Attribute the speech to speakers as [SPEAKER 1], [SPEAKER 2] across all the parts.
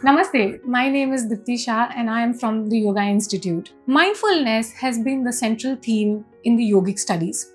[SPEAKER 1] Namaste, my name is Dipti Shah and I am from the Yoga Institute. Mindfulness has been the central theme in the yogic studies.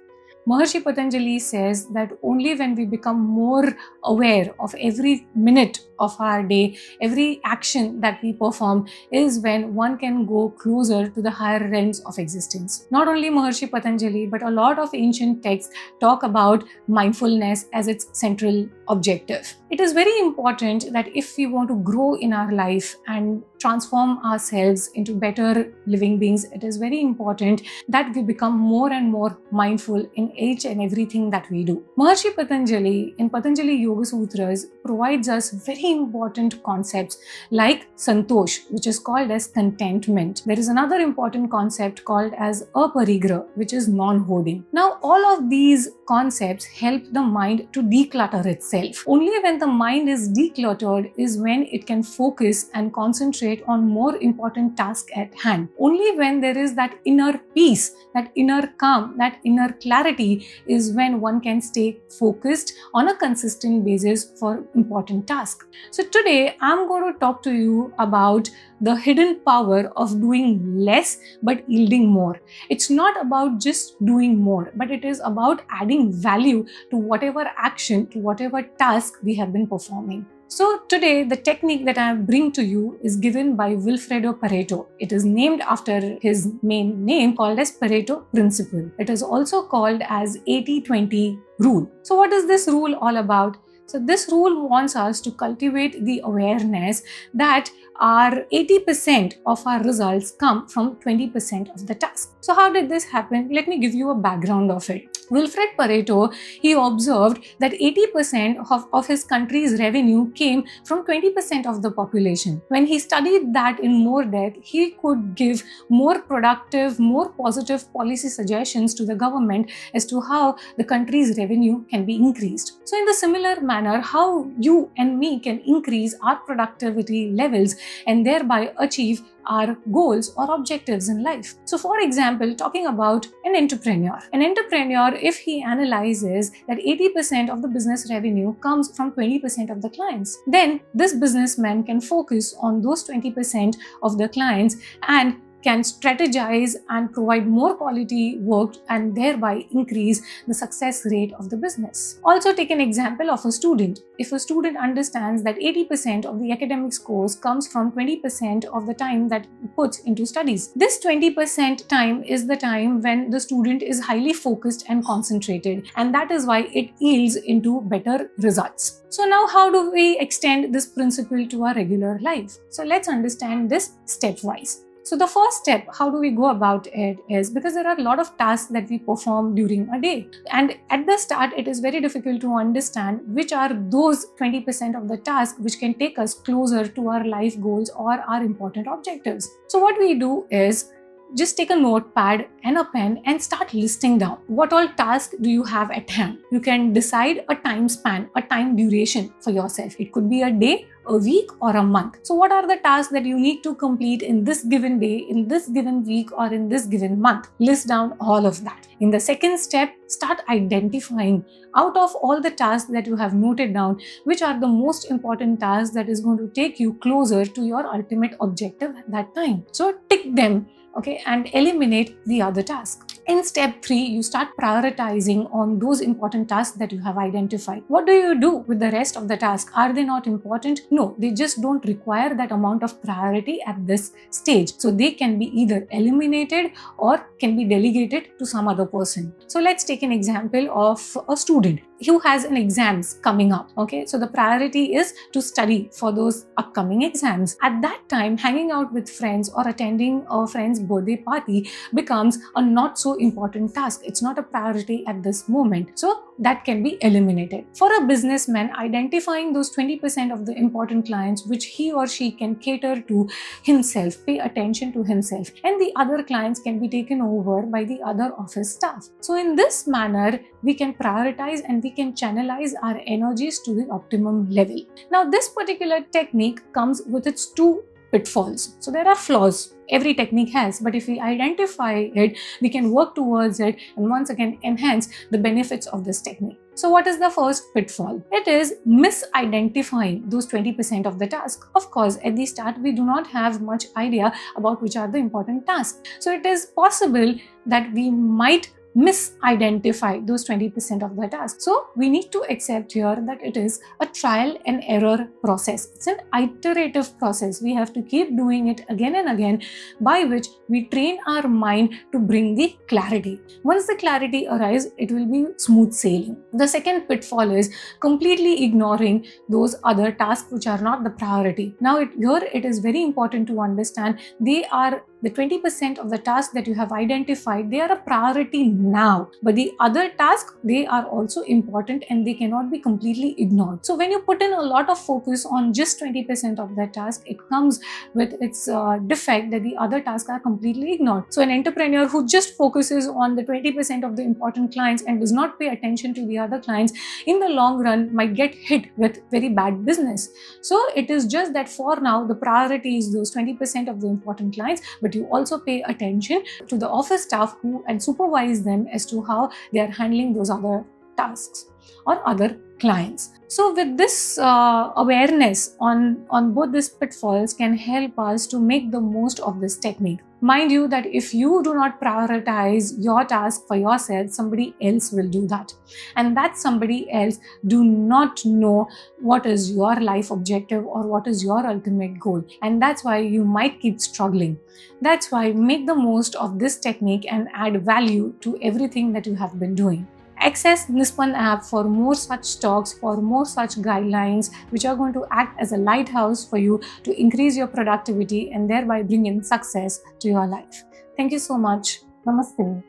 [SPEAKER 1] Maharishi Patanjali says that only when we become more aware of every minute of our day, every action that we perform, is when one can go closer to the higher realms of existence. Not only Maharishi Patanjali, but a lot of ancient texts talk about mindfulness as its central objective. It is very important that if we want to grow in our life and transform ourselves into better living beings, it is very important that we become more and more mindful in each and everything that we do. Maharishi Patanjali in Patanjali Yoga Sutras provides us very important concepts like Santosha, which is called as contentment. There is another important concept called as Aparigraha, which is non-hoarding. Now, all of these concepts help the mind to declutter itself. Only when the mind is decluttered is when it can focus and concentrate on more important tasks at hand. Only when there is that inner peace, that inner calm, that inner clarity is when one can stay focused on a consistent basis for important tasks. So today I'm going to talk to you about the hidden power of doing less but yielding more. It's not about just doing more, but it is about adding value to whatever action, to whatever task we have been performing. So today, the technique that I bring to you is given by Vilfredo Pareto. It is named after his main name, called as Pareto Principle. It is also called as 80-20 rule. So what is this rule all about? So this rule wants us to cultivate the awareness that our 80% of our results come from 20% of the task. So how did this happen? Let me give you a background of it. Wilfred Pareto, he observed that 80% of his country's revenue came from 20% of the population. When he studied that in more depth, he could give more productive, more positive policy suggestions to the government as to how the country's revenue can be increased. So in the similar manner, how you and me can increase our productivity levels and thereby achieve our goals or objectives in life. So for example, talking about an entrepreneur, if he analyzes that 80% of the business revenue comes from 20% of the clients, then this businessman can focus on those 20% of the clients and can strategize and provide more quality work and thereby increase the success rate of the business. Also take an example of a student. If a student understands that 80% of the academic scores comes from 20% of the time that puts into studies, this 20% time is the time when the student is highly focused and concentrated, and that is why it yields into better results. So now how do we extend this principle to our regular life? So let's understand this stepwise. So the first step, how do we go about it, is because there are a lot of tasks that we perform during a day. And at the start, it is very difficult to understand which are those 20% of the tasks which can take us closer to our life goals or our important objectives. So what we do is just take a notepad and a pen and start listing down what all tasks do you have at hand. You can decide a time span, a time duration for yourself. It could be a day, a week, or a month. So what are the tasks that you need to complete in this given day, in this given week, or in this given month? List down all of that. In the second step, start identifying out of all the tasks that you have noted down, which are the most important tasks that is going to take you closer to your ultimate objective at that time. So tick them, okay, and eliminate the other tasks. In step 3, you start prioritizing on those important tasks that you have identified. What do you do with the rest of the tasks? Are they not important? No, they just don't require that amount of priority at this stage. So they can be either eliminated or can be delegated to some other person. So let's take an example of a student who has an exams coming up. Okay, so the priority is to study for those upcoming exams. At that time, hanging out with friends or attending a friend's birthday party becomes a not so important task. It's not a priority at this moment. So that can be eliminated. For a businessman, identifying those 20% of the important clients which he or she can cater to himself, pay attention to himself, and the other clients can be taken over by the other office staff. So in this manner, we can prioritize and we can channelize our energies to the optimum level. Now, this particular technique comes with its two pitfalls. So there are flaws. Every technique has, but if we identify it, we can work towards it and once again enhance the benefits of this technique. So what is the first pitfall? It is misidentifying those 20% of the task. Of course, at the start, we do not have much idea about which are the important tasks. So it is possible that we might misidentify those 20% of the task. So we need to accept here that it is a trial and error process. It's an iterative process. We have to keep doing it again and again, by which we train our mind to bring the clarity. Once the clarity arrives, it will be smooth sailing. The second pitfall is completely ignoring those other tasks which are not the priority. Now here it is very important to understand they are the 20% of the tasks that you have identified, they are a priority now. But the other tasks, they are also important and they cannot be completely ignored. So when you put in a lot of focus on just 20% of that task, it comes with its defect that the other tasks are completely ignored. So an entrepreneur who just focuses on the 20% of the important clients and does not pay attention to the other clients, in the long run might get hit with very bad business. So it is just that for now, the priority is those 20% of the important clients, but you also pay attention to the office staff and supervise them as to how they are handling those other tasks or other clients. So with this awareness on both these pitfalls can help us to make the most of this technique. Mind you that if you do not prioritize your task for yourself, somebody else will do that. And that somebody else do not know what is your life objective or what is your ultimate goal. And that's why you might keep struggling. That's why make the most of this technique and add value to everything that you have been doing. Access Nispand app for more such talks, for more such guidelines, which are going to act as a lighthouse for you to increase your productivity and thereby bring in success to your life. Thank you so much. Namaste.